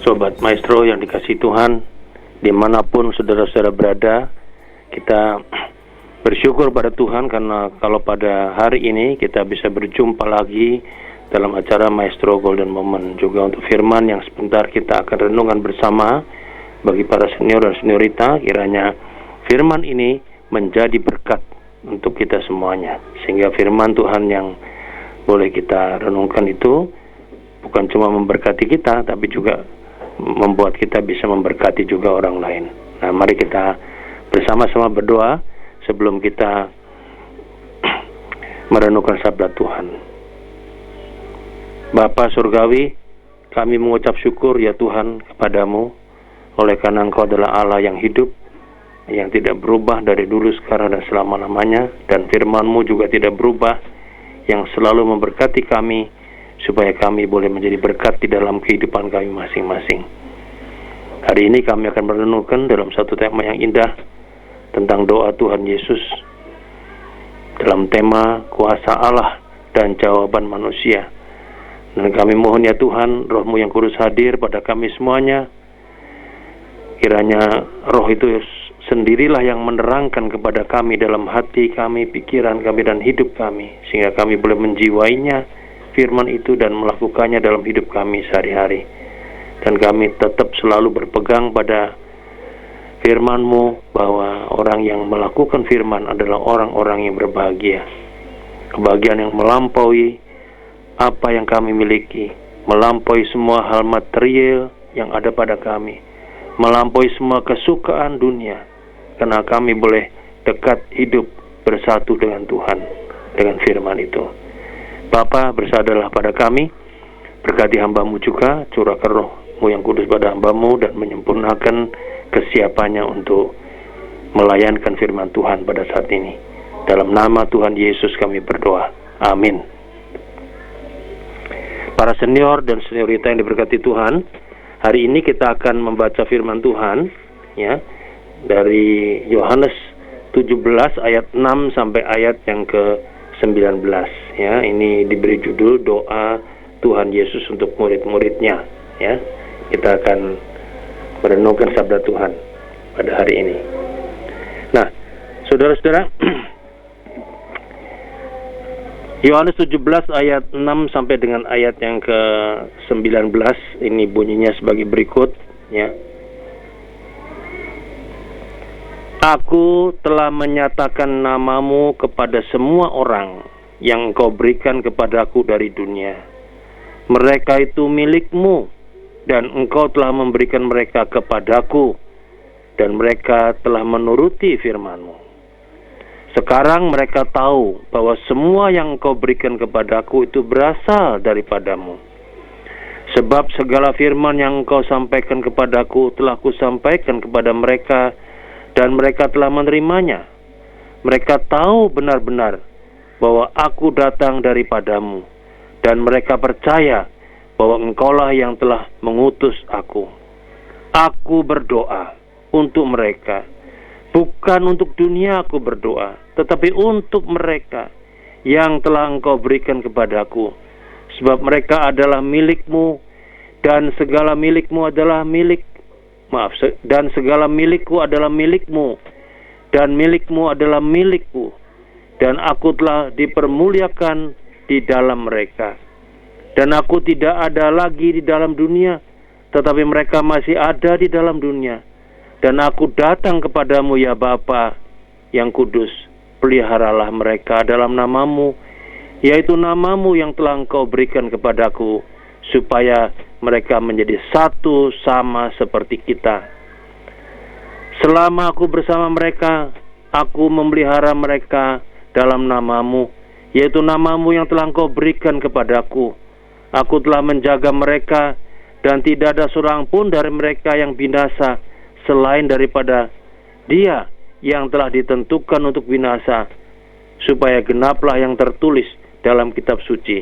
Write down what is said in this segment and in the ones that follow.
Sobat Maestro yang dikasihi Tuhan, dimanapun saudara-saudara berada, kita bersyukur pada Tuhan karena kalau pada hari ini kita bisa berjumpa lagi dalam acara Maestro Golden Moment, juga untuk firman yang sebentar kita akan renungkan bersama. Bagi para senior dan seniorita, kiranya firman ini menjadi berkat untuk kita semuanya, sehingga firman Tuhan yang boleh kita renungkan itu bukan cuma memberkati kita, tapi juga membuat kita bisa memberkati juga orang lain. Nah, mari kita bersama-sama berdoa sebelum kita merenungkan sabda Tuhan. Bapa Surgawi, kami mengucap syukur ya Tuhan kepadamu, oleh karena Engkau adalah Allah yang hidup, yang tidak berubah dari dulu, sekarang, dan selama-lamanya, dan firman-Mu juga tidak berubah, yang selalu memberkati kami, supaya kami boleh menjadi berkat di dalam kehidupan kami masing-masing. Hari ini kami akan merenungkan dalam satu tema yang indah, tentang doa Tuhan Yesus, dalam tema kuasa Allah dan jawaban manusia. Dan kami mohon ya Tuhan, Roh-Mu yang kudus hadir pada kami semuanya. Kiranya Roh itu sendirilah yang menerangkan kepada kami dalam hati kami, pikiran kami, dan hidup kami, sehingga kami boleh menjiwainya, firman itu, dan melakukannya dalam hidup kami sehari-hari. Dan kami tetap selalu berpegang pada firman-Mu, bahwa orang yang melakukan firman adalah orang-orang yang berbahagia. Kebahagiaan yang melampaui apa yang kami miliki, melampaui semua hal material yang ada pada kami, melampaui semua kesukaan dunia, karena kami boleh dekat hidup bersatu dengan Tuhan, dengan firman itu. Bapa, bersadalah pada kami, berkati hamba-Mu juga, curahkan Roh-Mu yang kudus pada hamba-Mu, dan menyempurnakan kesiapannya untuk melayankan firman Tuhan pada saat ini. Dalam nama Tuhan Yesus kami berdoa, amin. Para senior dan seniorita yang diberkati Tuhan, hari ini kita akan membaca firman Tuhan ya, dari Yohanes 17 ayat 6 sampai ayat yang ke-19 ya. Ini diberi judul doa Tuhan Yesus untuk murid-muridnya ya. Kita akan merenungkan sabda Tuhan pada hari ini. Nah, saudara-saudara, Yohanes 17 ayat 6 sampai dengan ayat yang ke-19 ini bunyinya sebagai berikut ya. Aku telah menyatakan namamu kepada semua orang yang Engkau berikan kepadaku dari dunia. Mereka itu milik-Mu, dan Engkau telah memberikan mereka kepadaku, dan mereka telah menuruti firman-Mu. Sekarang mereka tahu bahwa semua yang Engkau berikan kepadaku itu berasal daripada-Mu. Sebab segala firman yang Engkau sampaikan kepadaku telah Kusampaikan kepada mereka, dan mereka telah menerimanya. Mereka tahu benar-benar bahwa Aku datang daripada-Mu, dan mereka percaya bahwa Engkaulah yang telah mengutus Aku. Aku berdoa untuk mereka. Bukan untuk dunia aku berdoa, tetapi untuk mereka yang telah Engkau berikan kepadaku. Sebab mereka adalah milik-Mu, dan segala milik-Mu adalah dan segala milik-Ku adalah milik-Mu, dan milik-Mu adalah milik-Ku, dan aku telah dipermuliakan di dalam mereka. Dan aku tidak ada lagi di dalam dunia, tetapi mereka masih ada di dalam dunia. Dan aku datang kepadamu ya Bapa yang kudus, peliharalah mereka dalam namamu, yaitu namamu yang telah Engkau berikan kepadaku, supaya mereka menjadi satu sama seperti kita. Selama aku bersama mereka, aku memelihara mereka dalam namamu, yaitu namamu yang telah Engkau berikan kepadaku. Aku telah menjaga mereka, dan tidak ada seorang pun dari mereka yang binasa, selain daripada dia yang telah ditentukan untuk binasa, supaya genaplah yang tertulis dalam kitab suci.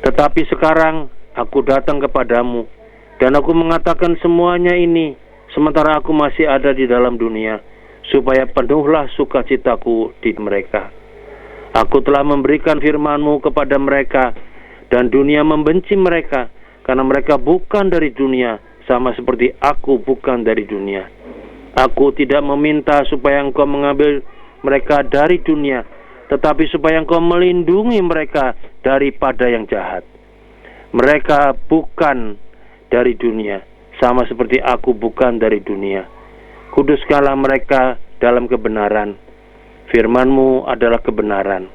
Tetapi sekarang aku datang kepadamu, dan aku mengatakan semuanya ini sementara aku masih ada di dalam dunia, supaya penuhlah sukacitaku di mereka. Aku telah memberikan firman-Mu kepada mereka, dan dunia membenci mereka, karena mereka bukan dari dunia, sama seperti aku bukan dari dunia. Aku tidak meminta supaya Engkau mengambil mereka dari dunia, tetapi supaya Engkau melindungi mereka daripada yang jahat. Mereka bukan dari dunia, sama seperti aku bukan dari dunia. Kuduskanlah mereka dalam kebenaran. Firman-Mu adalah kebenaran.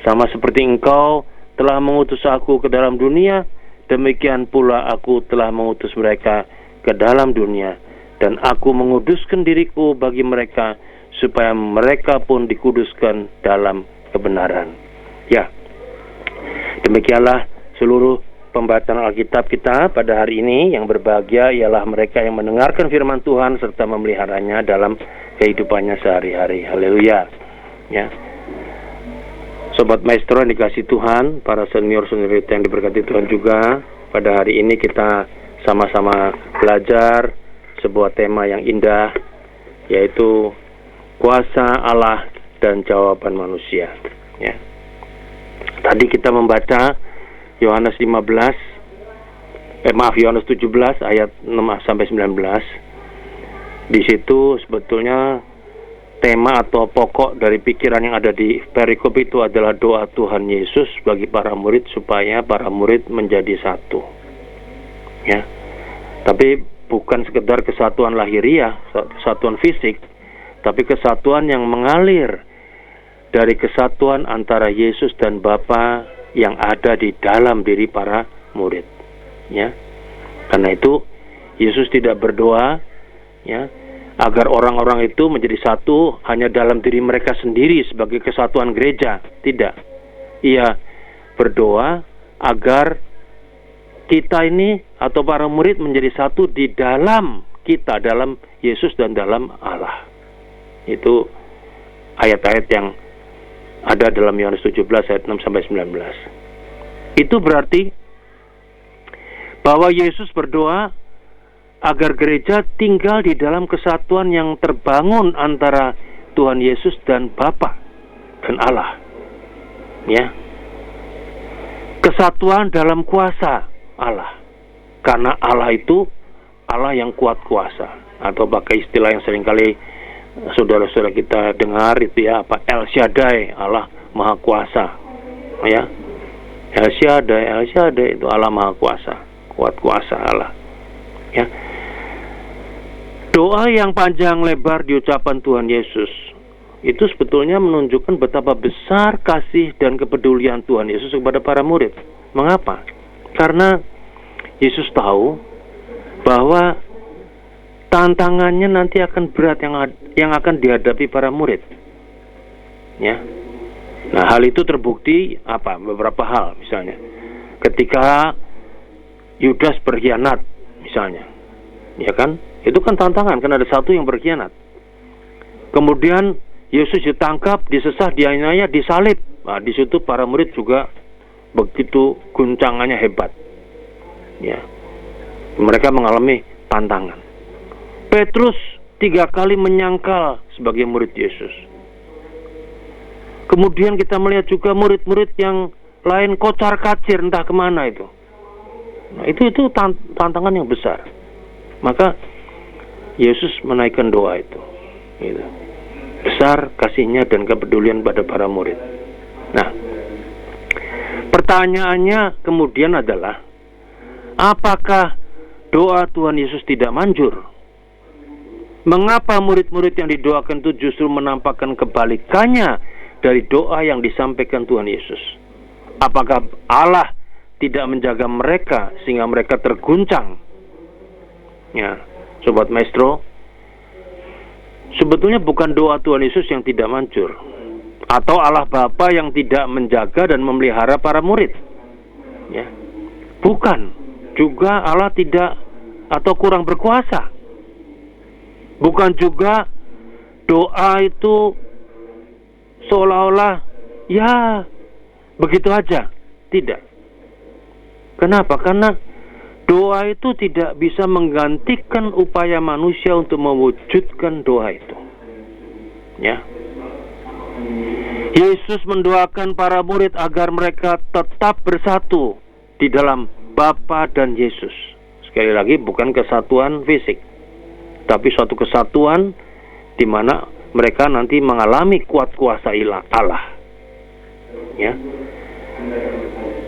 Sama seperti Engkau telah mengutus aku ke dalam dunia, demikian pula aku telah mengutus mereka ke dalam dunia. Dan aku menguduskan diriku bagi mereka, supaya mereka pun dikuduskan dalam kebenaran. Ya, demikianlah seluruh pembacaan Alkitab kita pada hari ini. Yang berbahagia ialah mereka yang mendengarkan firman Tuhan serta memeliharanya dalam kehidupannya sehari-hari. Haleluya. Ya. Sobat Maestro yang dikasih Tuhan, para senior-senior yang diberkati Tuhan juga, pada hari ini kita sama-sama belajar sebuah tema yang indah, yaitu kuasa Allah dan jawaban manusia. Ya. Tadi kita membaca Yohanes 17 ayat 6 sampai 19. Di situ sebetulnya tema atau pokok dari pikiran yang ada di perikop itu adalah doa Tuhan Yesus bagi para murid supaya para murid menjadi satu. Ya. Tapi bukan sekedar kesatuan lahiriah, kesatuan fisik, tapi kesatuan yang mengalir dari kesatuan antara Yesus dan Bapa yang ada di dalam diri para murid. Ya. Karena itu Yesus tidak berdoa, ya, agar orang-orang itu menjadi satu hanya dalam diri mereka sendiri sebagai kesatuan gereja. Tidak. Ia berdoa agar kita ini atau para murid menjadi satu di dalam kita, dalam Yesus dan dalam Allah. Itu ayat-ayat yang ada dalam Yohanes 17 ayat 6 sampai 19. Itu berarti bahwa Yesus berdoa agar gereja tinggal di dalam kesatuan yang terbangun antara Tuhan Yesus dan Bapa dan Allah. Ya. Kesatuan dalam kuasa Allah. Karena Allah itu Allah yang kuat kuasa, atau pakai istilah yang seringkali saudara-saudara kita dengar itu ya, apa, El Shaddai, Allah Maha Kuasa. Ya. El Shaddai itu Allah Maha Kuasa, kuat kuasa Allah. Ya. Doa yang panjang lebar diucapkan Tuhan Yesus itu sebetulnya menunjukkan betapa besar kasih dan kepedulian Tuhan Yesus kepada para murid. Mengapa? Karena Yesus tahu bahwa tantangannya nanti akan berat yang akan dihadapi para murid. Ya. Nah, hal itu terbukti beberapa hal, misalnya ketika Yudas berkhianat misalnya. Ya kan? Itu kan tantangan, kan ada satu yang berkhianat. Kemudian Yesus ditangkap, disesah, dianiaya, disalib. Nah, di situ para murid juga begitu guncangannya hebat. Ya. Mereka mengalami tantangan. Petrus 3 kali menyangkal sebagai murid Yesus. Kemudian kita melihat juga murid-murid yang lain kocar-kacir entah kemana itu. Nah, itu tantangan yang besar. Maka Yesus menaikkan doa itu. Gitu. Besar kasihnya dan kepedulian pada para murid. Nah, pertanyaannya kemudian adalah, apakah doa Tuhan Yesus tidak manjur? Mengapa murid-murid yang didoakan itu justru menampakkan kebalikannya dari doa yang disampaikan Tuhan Yesus? Apakah Allah tidak menjaga mereka sehingga mereka terguncang? Ya, Sobat Maestro, sebetulnya bukan doa Tuhan Yesus yang tidak manjur, atau Allah Bapa yang tidak menjaga dan memelihara para murid. Ya. Bukan. Juga Allah tidak atau kurang berkuasa. Bukan juga doa itu seolah-olah ya begitu aja. Tidak. Kenapa? Karena doa itu tidak bisa menggantikan upaya manusia untuk mewujudkan doa itu. Ya. Yesus mendoakan para murid agar mereka tetap bersatu di dalam Bapa dan Yesus. Sekali lagi, bukan kesatuan fisik, tapi suatu kesatuan di mana mereka nanti mengalami kuat kuasa Allah. Ya.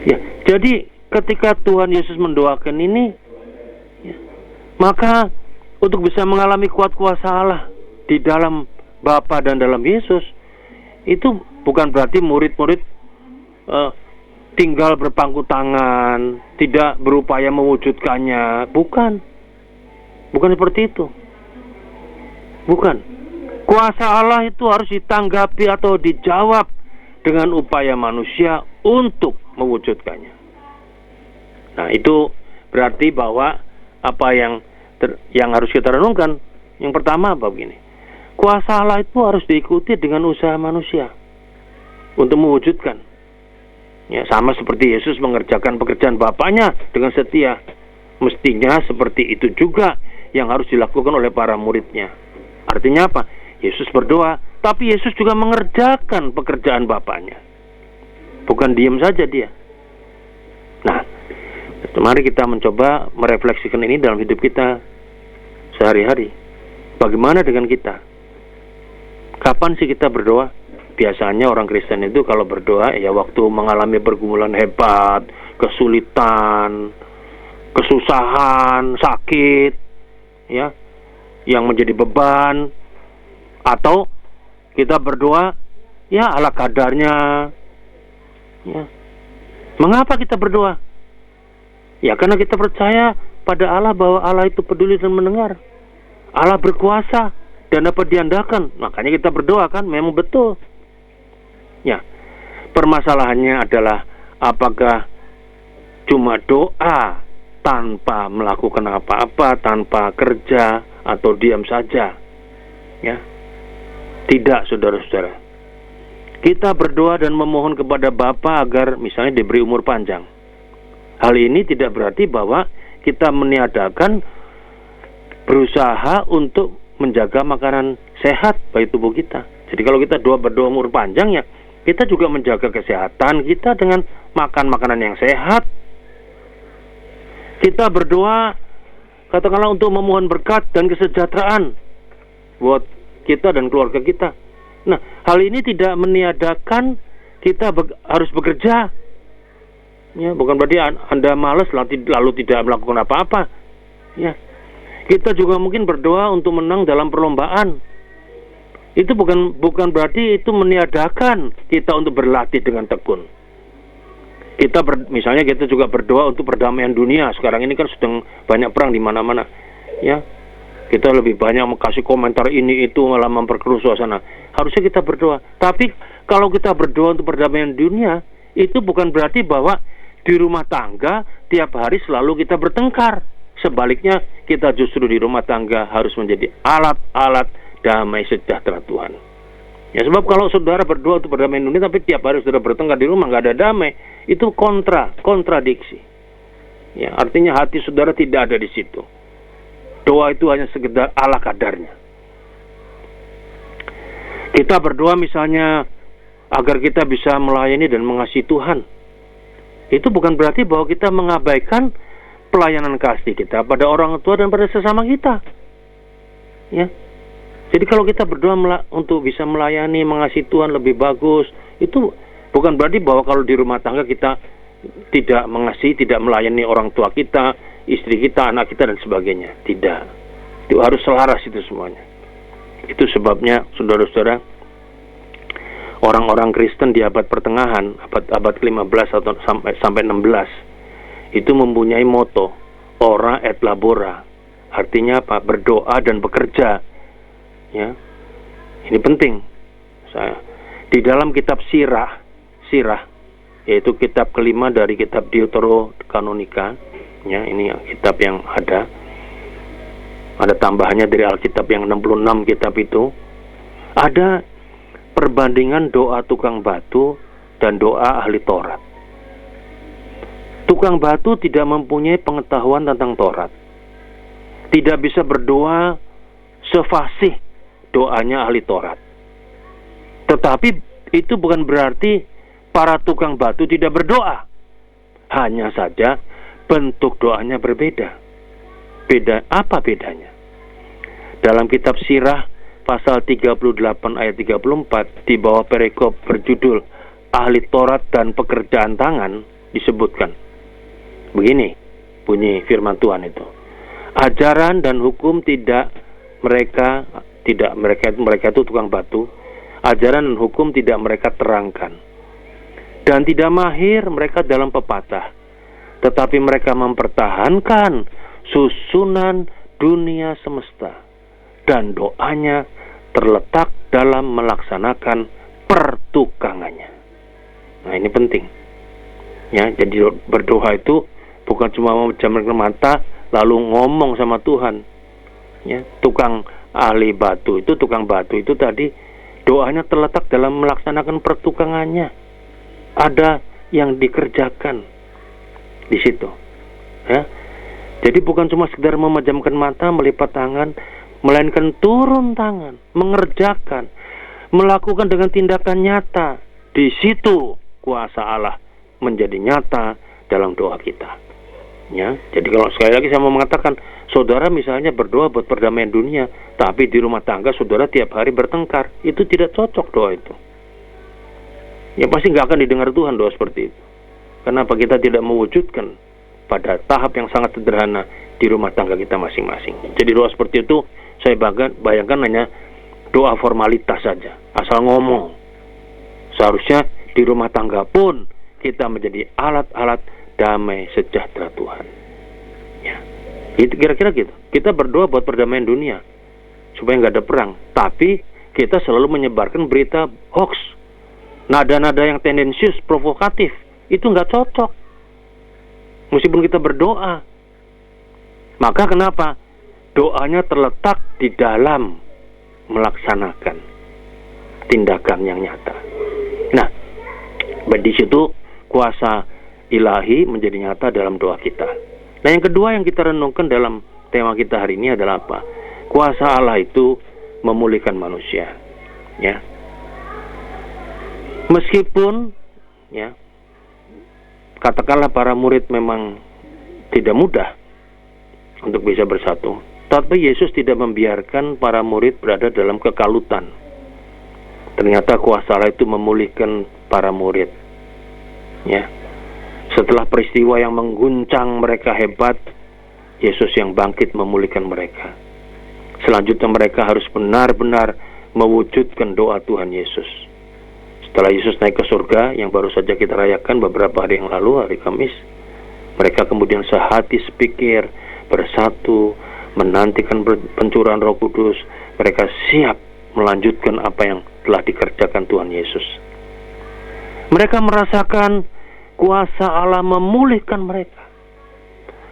Ya, jadi ketika Tuhan Yesus mendoakan ini, ya, maka untuk bisa mengalami kuat kuasa Allah di dalam Bapa dan dalam Yesus, itu bukan berarti murid-murid tinggal berpangku tangan, tidak berupaya mewujudkannya. Bukan seperti itu. Bukan. Kuasa Allah itu harus ditanggapi atau dijawab dengan upaya manusia untuk mewujudkannya. Nah, itu berarti bahwa apa yang harus kita renungkan, yang pertama apa begini? Kuasa Allah itu harus diikuti dengan usaha manusia untuk mewujudkan. Ya, sama seperti Yesus mengerjakan pekerjaan Bapaknya dengan setia. Mestinya seperti itu juga yang harus dilakukan oleh para muridnya. Artinya apa? Yesus berdoa, tapi Yesus juga mengerjakan pekerjaan Bapaknya. Bukan diam saja dia. Nah, mari kita mencoba merefleksikan ini dalam hidup kita sehari-hari. Bagaimana dengan kita? Kapan sih kita berdoa? Biasanya orang Kristen itu kalau berdoa ya waktu mengalami pergumulan hebat, kesulitan, kesusahan, sakit, ya, yang menjadi beban, atau kita berdoa ya ala kadarnya. Ya. Mengapa kita berdoa? Ya karena kita percaya pada Allah, bahwa Allah itu peduli dan mendengar. Allah berkuasa dan dapat diandalkan. Makanya kita berdoa, kan? Memang betul. Ya, permasalahannya adalah apakah cuma doa tanpa melakukan apa-apa, tanpa kerja, atau diam saja? Ya, tidak, saudara-saudara. Kita berdoa dan memohon kepada Bapa agar misalnya diberi umur panjang. Hal ini tidak berarti bahwa kita meniadakan berusaha untuk menjaga makanan sehat bagi tubuh kita. Jadi kalau kita berdoa umur panjang, ya kita juga menjaga kesehatan kita dengan makan makanan yang sehat. Kita berdoa katakanlah untuk memohon berkat dan kesejahteraan buat kita dan keluarga kita. Nah, hal ini tidak meniadakan kita harus bekerja. Ya, bukan berarti Anda malas lalu tidak melakukan apa-apa. Ya. Kita juga mungkin berdoa untuk menang dalam perlombaan. Itu bukan berarti itu meniadakan kita untuk berlatih dengan tekun. Misalnya kita juga berdoa untuk perdamaian dunia. Sekarang ini kan sedang banyak perang di mana-mana. Ya. Kita lebih banyak kasih komentar ini itu malah memperkeruh suasana. Harusnya kita berdoa. Tapi kalau kita berdoa untuk perdamaian dunia, itu bukan berarti bahwa di rumah tangga tiap hari selalu kita bertengkar. Sebaliknya, kita justru di rumah tangga harus menjadi alat-alat damai sejahtera Tuhan. Ya, sebab kalau saudara berdoa untuk perdamaian dunia tapi tiap hari saudara bertengkar di rumah, nggak ada damai, itu kontradiksi. Ya, artinya hati saudara tidak ada di situ. Doa itu hanya sekedar ala kadarnya. Kita berdoa misalnya agar kita bisa melayani dan mengasihi Tuhan. Itu bukan berarti bahwa kita mengabaikan pelayanan kasih kita pada orang tua dan pada sesama kita. Ya. Jadi kalau kita berdoa untuk bisa melayani, mengasihi Tuhan lebih bagus, itu bukan berarti bahwa kalau di rumah tangga kita tidak mengasihi, tidak melayani orang tua kita, istri kita, anak kita, dan sebagainya. Tidak. Itu harus selaras itu semuanya. Itu sebabnya, saudara-saudara, orang-orang Kristen di abad pertengahan, abad ke-15 atau sampai 16, itu mempunyai moto, ora et labora. Artinya apa? Berdoa dan bekerja. Ya, ini penting. Di dalam kitab Sirah, yaitu kitab kelima dari kitab Deuterokanonika, ya, ini kitab yang ada tambahannya dari Alkitab yang 66 kitab itu, ada perbandingan doa tukang batu dan doa ahli Taurat. Tukang batu tidak mempunyai pengetahuan tentang Taurat, tidak bisa berdoa sefasih doanya ahli Taurat. Tetapi itu bukan berarti para tukang batu tidak berdoa. Hanya saja bentuk doanya berbeda. Beda apa bedanya? Dalam kitab Sirah pasal 38 ayat 34 di bawah perikop berjudul ahli Taurat dan pekerjaan tangan disebutkan begini bunyi firman Tuhan itu. Ajaran dan hukum mereka itu tukang batu. Ajaran dan hukum tidak mereka terangkan. Dan tidak mahir mereka dalam pepatah. Tetapi mereka mempertahankan susunan dunia semesta. Dan doanya terletak dalam melaksanakan pertukangannya. Nah, ini penting. Ya, jadi berdoa itu bukan cuma memejamkan mata lalu ngomong sama Tuhan. Ya, tukang batu itu tadi doanya terletak dalam melaksanakan pertukangannya. Ada yang dikerjakan di situ. Ya. Jadi bukan cuma sekedar memejamkan mata, melipat tangan, melainkan turun tangan, mengerjakan, melakukan dengan tindakan nyata. Di situ kuasa Allah menjadi nyata dalam doa kita. Ya, jadi kalau sekali lagi saya mau mengatakan, saudara misalnya berdoa buat perdamaian dunia, tapi di rumah tangga saudara tiap hari bertengkar, itu tidak cocok doa itu. Ya pasti nggak akan didengar Tuhan doa seperti itu. Kenapa kita tidak mewujudkan pada tahap yang sangat sederhana di rumah tangga kita masing-masing. Jadi doa seperti itu saya bayangkan hanya doa formalitas saja, asal ngomong. Seharusnya di rumah tangga pun kita menjadi alat-alat damai sejahtera Tuhan. Ya, itu kira-kira gitu. Kita berdoa buat perdamaian dunia supaya nggak ada perang, tapi kita selalu menyebarkan berita hoax, nada-nada yang tendensius, provokatif. Itu nggak cocok. Meskipun kita berdoa, maka kenapa? Doanya terletak di dalam melaksanakan tindakan yang nyata. Nah, di situ kuasa ilahi menjadi nyata dalam doa kita. Nah, yang kedua yang kita renungkan dalam tema kita hari ini adalah apa? Kuasa Allah itu memulihkan manusia. Ya. Meskipun ya, katakanlah para murid memang tidak mudah untuk bisa bersatu, tapi Yesus tidak membiarkan para murid berada dalam kekalutan. Ternyata kuasa Allah itu memulihkan para murid. Ya. Setelah peristiwa yang mengguncang mereka hebat, Yesus yang bangkit memulihkan mereka. Selanjutnya mereka harus benar-benar mewujudkan doa Tuhan Yesus. Setelah Yesus naik ke surga, yang baru saja kita rayakan beberapa hari yang lalu, hari Kamis, mereka kemudian sehati sepikir, bersatu, menantikan pencurahan Roh Kudus. Mereka siap melanjutkan apa yang telah dikerjakan Tuhan Yesus. Mereka merasakan kuasa Allah memulihkan mereka.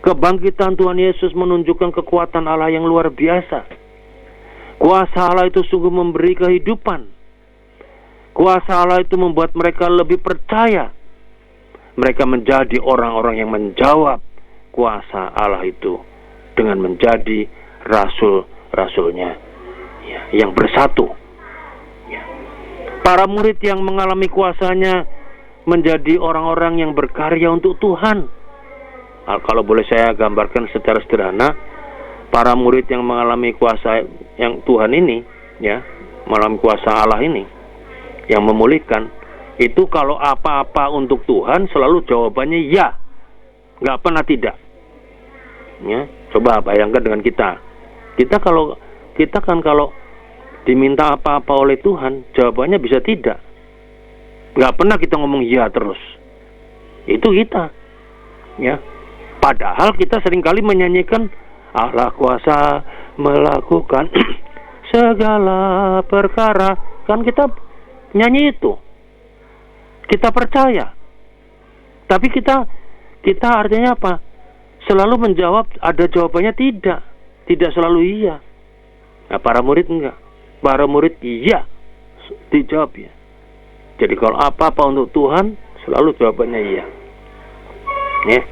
Kebangkitan Tuhan Yesus menunjukkan kekuatan Allah yang luar biasa. Kuasa Allah itu sungguh memberi kehidupan. Kuasa Allah itu membuat mereka lebih percaya. Mereka menjadi orang-orang yang menjawab kuasa Allah itu dengan menjadi rasul-rasulnya ya, yang bersatu. Ya. Para murid yang mengalami kuasanya menjadi orang-orang yang berkarya untuk Tuhan. Kalau boleh saya gambarkan secara sederhana, para murid yang mengalami kuasa yang Tuhan ini, ya, mengalami kuasa Allah ini, yang memulihkan, itu kalau apa-apa untuk Tuhan selalu jawabannya ya, nggak pernah tidak. Ya, coba bayangkan dengan kita. Kita kalau diminta apa-apa oleh Tuhan, jawabannya bisa tidak. Nggak pernah kita ngomong ya terus. Itu kita. Ya. Padahal kita seringkali menyanyikan Allah kuasa melakukan segala perkara. Kan kita nyanyi itu. Kita percaya. Tapi kita artinya apa? Selalu menjawab, ada jawabannya tidak. Tidak selalu iya. Nah, para murid enggak. Para murid iya. Dijawab ya. Jadi kalau apa-apa untuk Tuhan, selalu jawabannya iya. Ya.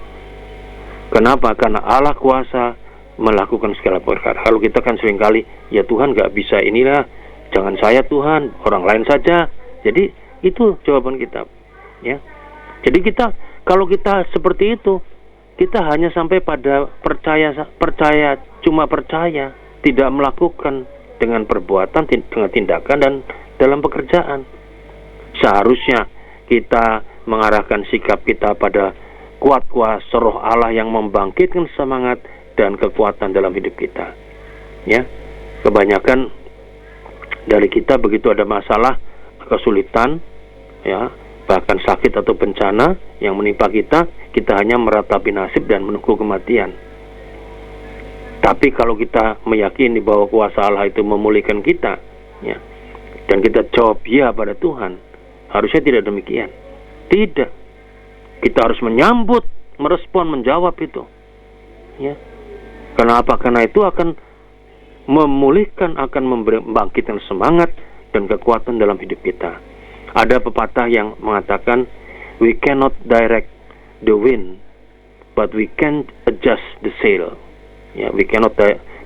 Kenapa? Karena Allah kuasa melakukan segala perkara. Kalau kita kan seringkali, ya Tuhan nggak bisa inilah, jangan saya Tuhan, orang lain saja. Jadi itu jawaban kita. Ya. Jadi kalau kita seperti itu, kita hanya sampai pada percaya, cuma percaya, tidak melakukan dengan perbuatan, dengan tindakan, dan dalam pekerjaan. Seharusnya kita mengarahkan sikap kita pada kuat kuasa Roh Allah yang membangkitkan semangat dan kekuatan dalam hidup kita. Ya, kebanyakan dari kita begitu ada masalah, kesulitan, ya, bahkan sakit atau bencana yang menimpa kita hanya meratapi nasib dan menunggu kematian. Tapi kalau kita meyakini bahwa kuasa Allah itu memulihkan kita, ya, dan kita jawab ya pada Tuhan, harusnya tidak demikian. Tidak. Kita harus menyambut, merespon, menjawab itu. Ya. Karena apa? Karena itu akan memulihkan, akan membangkitkan semangat dan kekuatan dalam hidup kita. Ada pepatah yang mengatakan, we cannot direct the wind, but we can adjust the sail. Ya, we cannot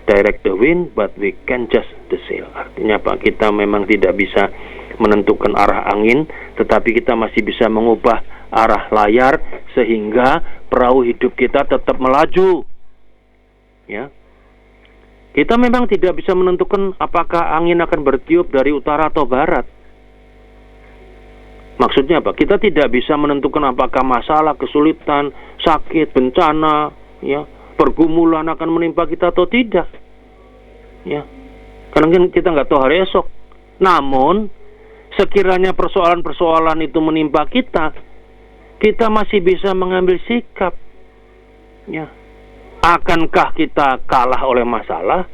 direct the wind, but we can adjust the sail. Artinya apa? Kita memang tidak bisa menentukan arah angin, tetapi kita masih bisa mengubah arah layar sehingga perahu hidup kita tetap melaju. Ya. Kita memang tidak bisa menentukan apakah angin akan bertiup dari utara atau barat. Maksudnya apa? Kita tidak bisa menentukan apakah masalah, kesulitan, sakit, bencana, ya, pergumulan akan menimpa kita atau tidak. Ya. Karena kita nggak tahu hari esok. Namun, sekiranya persoalan-persoalan itu menimpa kita masih bisa mengambil sikap. Ya. Akankah kita kalah oleh masalah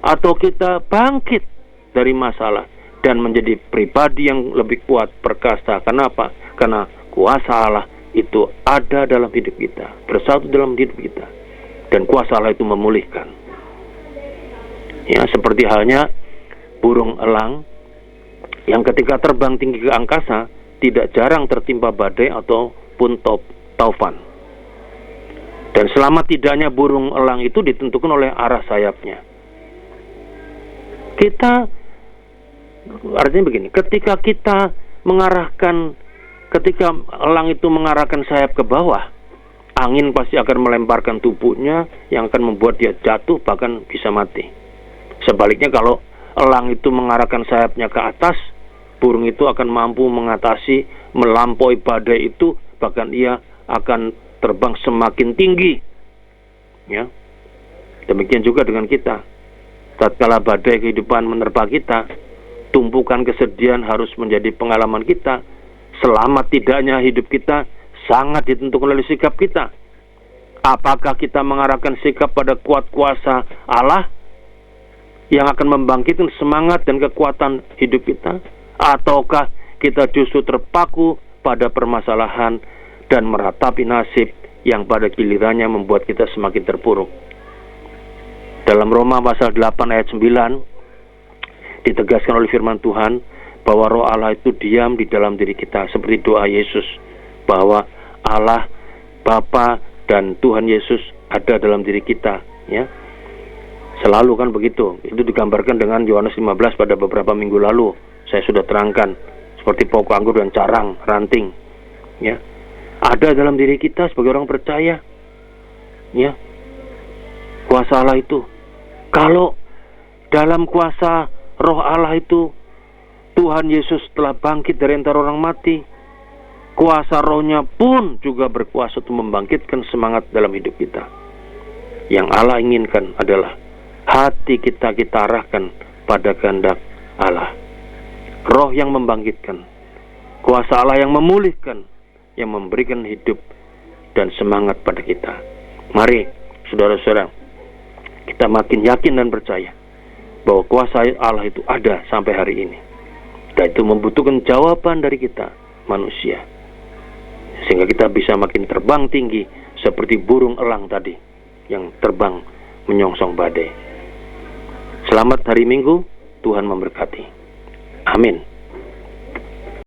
atau kita bangkit dari masalah dan menjadi pribadi yang lebih kuat, perkasa? Kenapa? Karena kuasa Allah itu ada dalam hidup kita, bersatu dalam hidup kita, dan kuasa Allah itu memulihkan. Ya, seperti halnya burung elang yang ketika terbang tinggi ke angkasa tidak jarang tertimpa badai ataupun taufan. Dan selamat tidaknya burung elang itu ditentukan oleh arah sayapnya. Artinya begini, ketika elang itu mengarahkan sayap ke bawah, angin pasti akan melemparkan tubuhnya yang akan membuat dia jatuh, bahkan bisa mati. Sebaliknya kalau elang itu mengarahkan sayapnya ke atas, burung itu akan mampu mengatasi, melampaui badai itu, bahkan ia akan terbang semakin tinggi. Ya. Demikian juga dengan kita. Tatkala badai kehidupan menerpa kita, tumpukan kesedihan harus menjadi pengalaman kita. Selamat tidaknya hidup kita sangat ditentukan oleh sikap kita. Apakah kita mengarahkan sikap pada kuat kuasa Allah yang akan membangkitkan semangat dan kekuatan hidup kita, ataukah kita justru terpaku pada permasalahan dan meratapi nasib yang pada gilirannya membuat kita semakin terpuruk? Dalam Roma pasal 8 ayat 9 ditegaskan oleh firman Tuhan bahwa Roh Allah itu diam di dalam diri kita, seperti doa Yesus bahwa Allah Bapa dan Tuhan Yesus ada dalam diri kita, ya. Selalu kan begitu. Itu digambarkan dengan Yohanes 15 pada beberapa minggu lalu. Saya sudah terangkan seperti pokok anggur dan carang, ranting, ya. Ada dalam diri kita sebagai orang percaya, ya, kuasa Allah itu. Kalau dalam kuasa Roh Allah itu Tuhan Yesus telah bangkit dari antara orang mati, kuasa Rohnya pun juga berkuasa untuk membangkitkan semangat dalam hidup kita. Yang Allah inginkan adalah hati kita arahkan pada kehendak Allah. Roh yang membangkitkan, kuasa Allah yang memulihkan, yang memberikan hidup dan semangat pada kita. Mari saudara-saudara, kita makin yakin dan percaya bahwa kuasa Allah itu ada sampai hari ini, dan itu membutuhkan jawaban dari kita manusia, sehingga kita bisa makin terbang tinggi seperti burung elang tadi yang terbang menyongsong badai. Selamat hari Minggu, Tuhan memberkati. Amin.